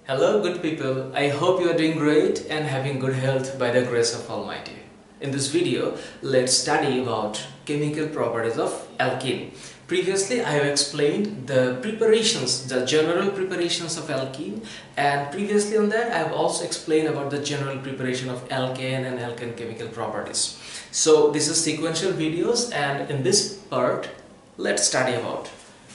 Hello good people, I hope you are doing great and having good health by the grace of Almighty. In this video, let's study about chemical properties of alkene. Previously, I have explained the preparations, the general preparations of alkene, and previously on that, I have also explained about the general preparation of alkane and alkane chemical properties. So this is sequential videos, and in this part, let's study about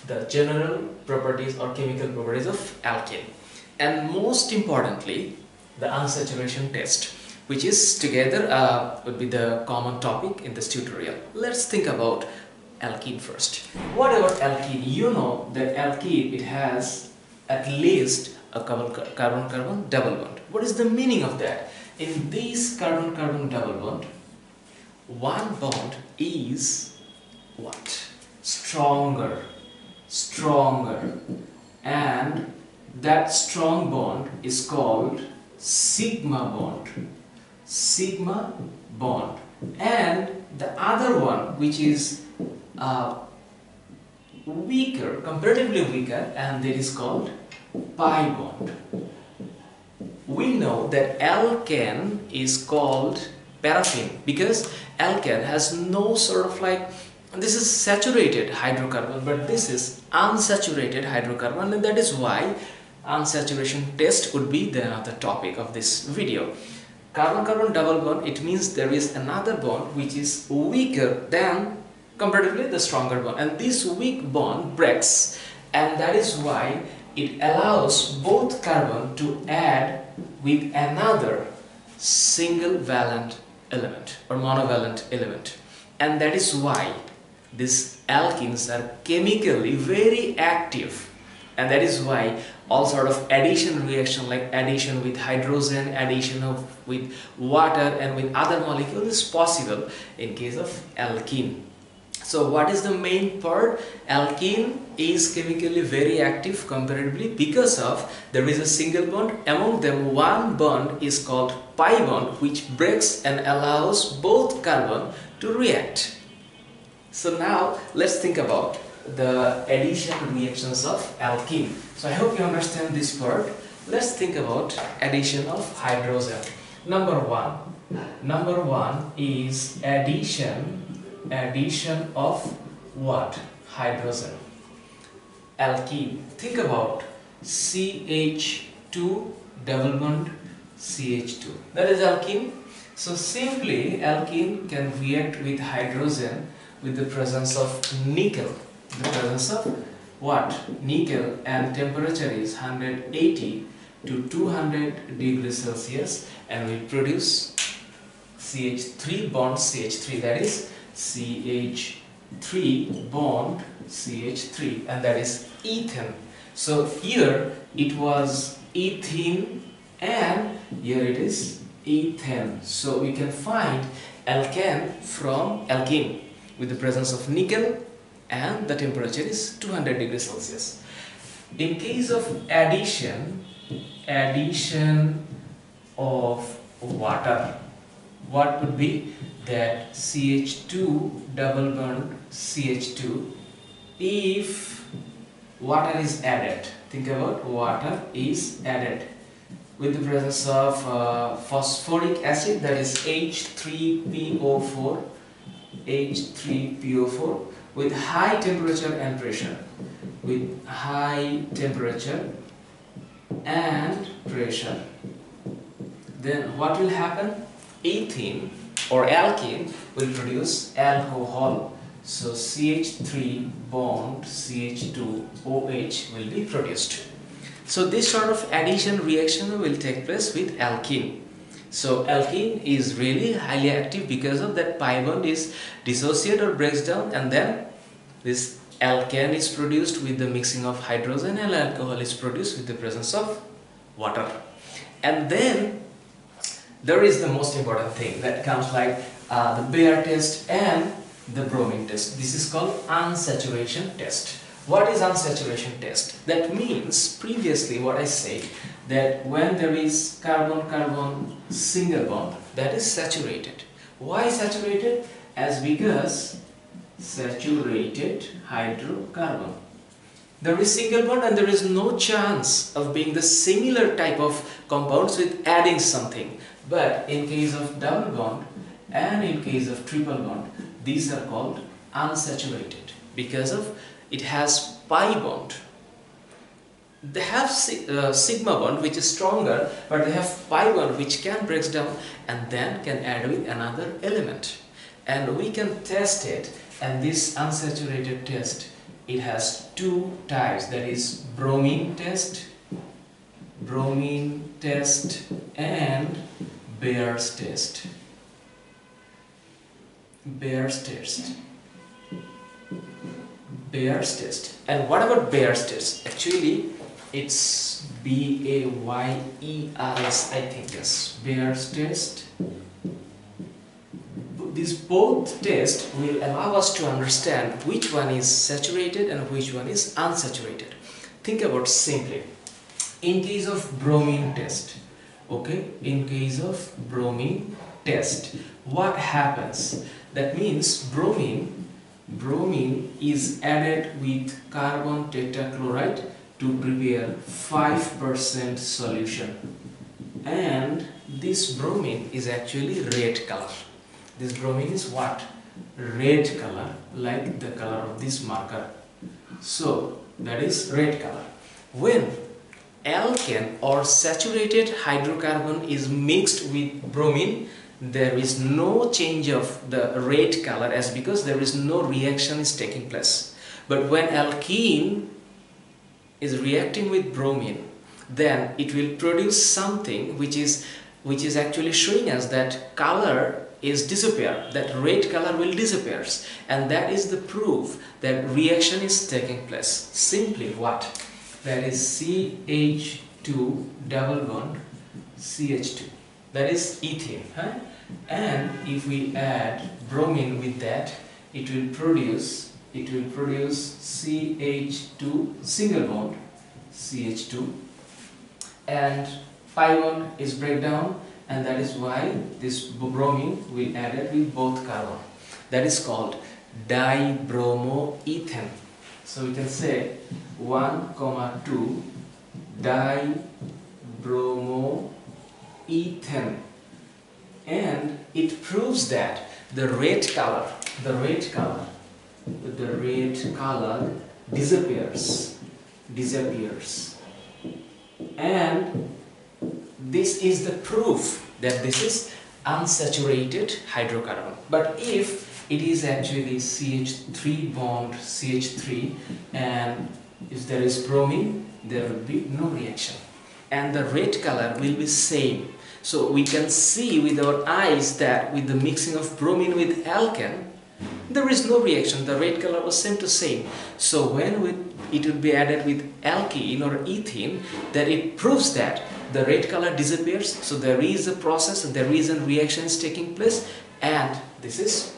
the general properties or chemical properties of alkene. And most importantly, the unsaturation test, which is together would be the common topic in this tutorial. Let's think about alkene first. What about alkene? You know that alkene, it has at least a carbon-carbon double bond. What is the meaning of that? In this carbon-carbon double bond, one bond is what? Stronger, and that strong bond is called sigma bond, and the other one, which is weaker, comparatively weaker, and that is called pi bond. We know that alkane is called paraffin because alkane has no sort of this is saturated hydrocarbon, but this is unsaturated hydrocarbon, and that is why unsaturation test would be the other topic of this video. Carbon-carbon double bond, it means there is another bond which is weaker than comparatively the stronger bond, and this weak bond breaks, and that is why it allows both carbon to add with another single valent element or monovalent element, and that is why these alkenes are chemically very active. And that is why all sort of addition reaction, like addition with hydrogen, addition with water and with other molecules, is possible in case of alkene. So what is the main part? Alkene is chemically very active comparatively because of there is a single bond. Among them, one bond is called pi bond, which breaks and allows both carbon to react. So now let's think about the addition reactions of alkene. So I hope you understand this part. Let's think about addition of hydrogen. Number one is addition of what? Hydrogen. Alkene. Think about CH2 double bond CH2. That is alkene. So simply alkene can react with hydrogen with the presence of nickel. The presence of what? Nickel, and temperature is 180 to 200 degrees Celsius, and we produce CH3 bond CH3, that is CH3 bond CH3, and that is ethane. So here it was ethene and here it is ethane. So we can find alkane from alkene with the presence of nickel, and the temperature is 200 degrees Celsius. In case of addition of water, what would be that? CH2 double bond CH2. If water is added, think about water is added with the presence of phosphoric acid, that is H3PO4, with high temperature and pressure, then what will happen? Ethene or alkene will produce alcohol. So CH3 bond CH2 OH will be produced. So this sort of addition reaction will take place with alkene. So alkene is really highly active because of that pi bond is dissociated or breaks down, and then this alkane is produced with the mixing of hydrogen, and alcohol is produced with the presence of water. And then there is the most important thing that comes like the Bayer test and the bromine test. This is called unsaturation test. What is unsaturation test? That means previously what I said, that when there is carbon-carbon single bond, that is saturated. Why saturated? As because saturated hydrocarbon. There is single bond and there is no chance of being the similar type of compounds with adding something. But in case of double bond and in case of triple bond, these are called unsaturated because of it has pi bond. They have sigma bond which is stronger, but they have pi bond which can break down and then can add with another element. And we can test it, and this unsaturated test, it has two types, that is bromine test and Bayer's test. Bayer's test. And what about Bayer's test? Actually, it's B-A-Y-E-R-S, I think, yes. Bayer's test. These both tests will allow us to understand which one is saturated and which one is unsaturated. Think about simply. In case of bromine test, okay, in case of bromine test, what happens? That means bromine is added with carbon tetrachloride to prepare 5% solution, and this bromine is actually red color. This bromine is what? Red color, like the color of this marker. So that is red color. When alkane or saturated hydrocarbon is mixed with bromine, there is no change of the red color, as because there is no reaction is taking place. But when alkene is reacting with bromine, then it will produce something which is actually showing us that color is disappear, that red color will disappear, and that is the proof that reaction is taking place. Simply what? That is CH2 double bond CH2, that is ethene, huh? And if we add bromine with that, it will produce CH2 single bond CH2, and pi bond is breakdown, and that is why this bromine will add it with both carbon. That is called dibromoethane. So we can say 1,2 dibromoethane, and it proves that the red color disappears, and this is the proof that this is unsaturated hydrocarbon. But if it is actually CH3 bond CH3, and if there is bromine, there will be no reaction, and the red color will be same. So we can see with our eyes that with the mixing of bromine with alkane, there is no reaction, the red color was same to same. So when it would be added with alkene or ethene, that it proves that the red color disappears, so there is a process and there is a reaction is taking place, and this is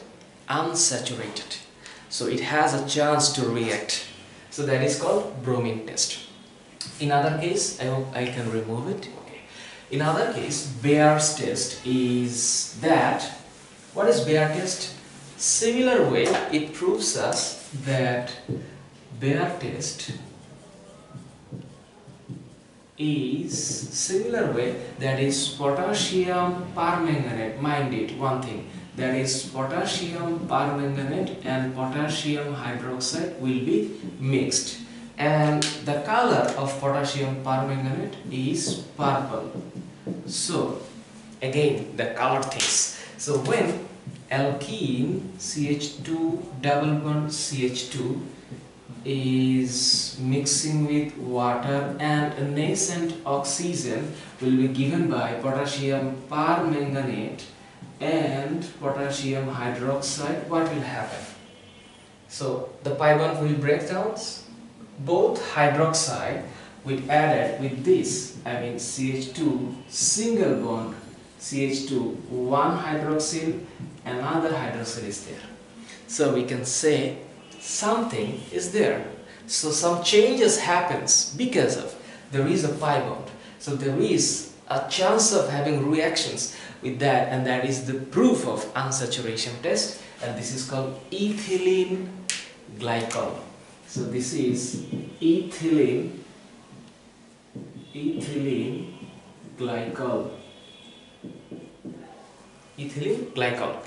unsaturated. So it has a chance to react. So that is called bromine test. In other case, I hope I can remove it. Okay. In other case, Bayer's test is that, what is Bayer test? Similar way, it proves us that Bayer test is similar way, that is potassium permanganate. Mind it, one thing, that is potassium permanganate and potassium hydroxide will be mixed, and the color of potassium permanganate is purple. So again the color things. So when alkene CH2 double bond CH2 is mixing with water, and a nascent oxygen will be given by potassium permanganate and potassium hydroxide, what will happen? So the pi bond will break down, both hydroxide will added with this, I mean CH2 single bond CH2, one hydroxyl, another hydroxyl is there. So we can say something is there. So some changes happens because of there is a pi bond. So there is a chance of having reactions with that, and that is the proof of unsaturation test, and this is called ethylene glycol. So this is ethylene glycol. Ethylene glycol.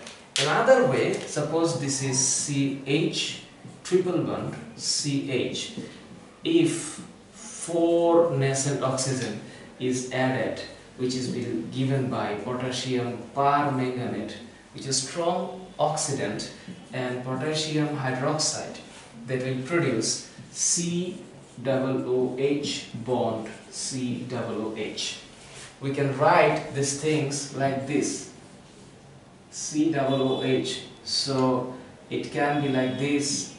Another way, suppose this is CH triple bond CH. If 4 nascent oxygen is added, which is given by potassium permanganate, which is strong oxidant, and potassium hydroxide, that will produce COOH bond COOH. We can write these things like this, COOH. So it can be like this,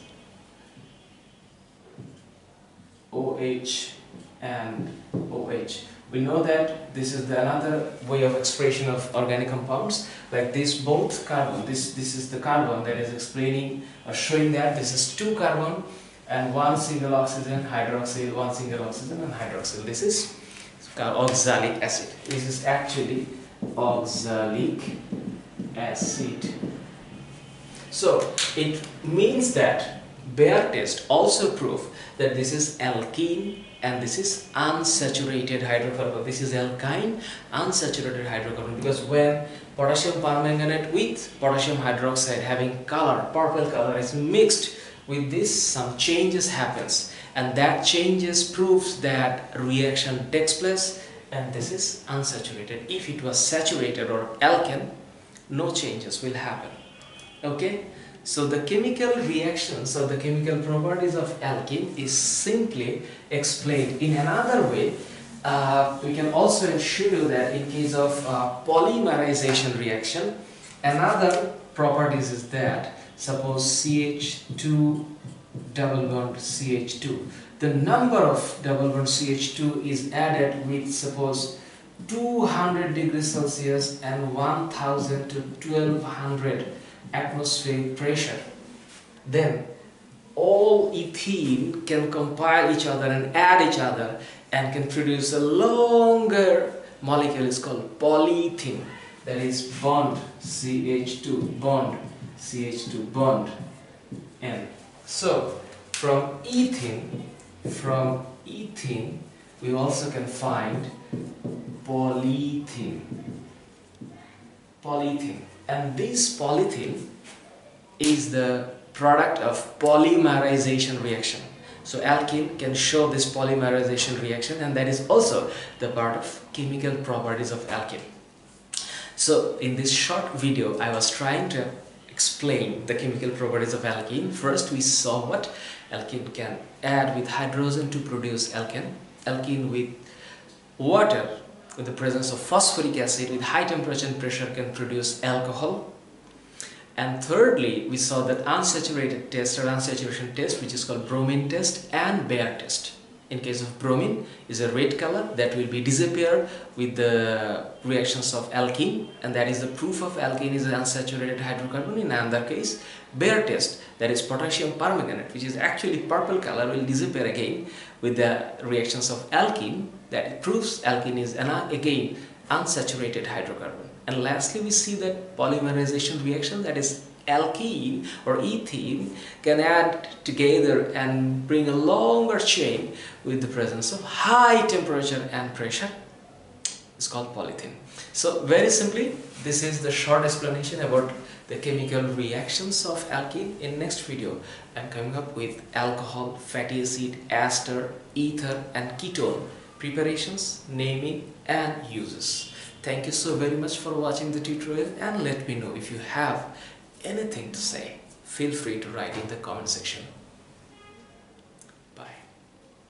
OH and OH. We know that this is another way of expression of organic compounds, like this both carbon, this is the carbon that is explaining or showing that this is 2 carbon and 1 single oxygen, hydroxyl, 1 single oxygen and hydroxyl. This is oxalic acid. This is actually oxalic acid. So it means that Bayer test also prove that this is alkene and this is unsaturated hydrocarbon. This is alkyne unsaturated hydrocarbon, because when potassium permanganate with potassium hydroxide having color, purple color, is mixed with this, some changes happens, and that changes proves that reaction takes place, and this is unsaturated. If it was saturated or alkene, no changes will happen. Okay, so the chemical reactions or the chemical properties of alkene is simply explained in another way. We can also show you that in case of polymerization reaction, another properties is that, suppose CH2 double bond CH2, the number of double bond CH2 is added with, suppose, 200 degrees Celsius and 1000 to 1200 atmospheric pressure, then all ethene can compile each other and add each other and can produce a longer molecule. Is called polyethene, that is bond CH2 bond CH2 bond N. So from ethene we also can find polyethene, and this polyethene is the product of polymerization reaction. So alkene can show this polymerization reaction, and that is also the part of chemical properties of alkene. So in this short video I was trying to explain the chemical properties of alkene. First we saw what alkene can add with hydrogen to produce alkene, alkene with water with the presence of phosphoric acid with high temperature and pressure can produce alcohol. And thirdly, we saw that unsaturated test or unsaturation test, which is called bromine test and Bayer test. In case of bromine is a red color that will be disappear with the reactions of alkene, and that is the proof of alkene is an unsaturated hydrocarbon. In another case, Bayer test, that is potassium permanganate, which is actually purple color, will disappear again with the reactions of alkene, that proves alkene is again unsaturated hydrocarbon. And lastly, we see that polymerization reaction, that is alkene or ethene, can add together and bring a longer chain with the presence of high temperature and pressure. It's called polyethene. So very simply, this is the short explanation about the chemical reactions of alkene. In next video, I'm coming up with alcohol, fatty acid, ester, ether and ketone preparations, naming and uses. Thank you so very much for watching the tutorial, and let me know if you have anything to say. Feel free to write in the comment section.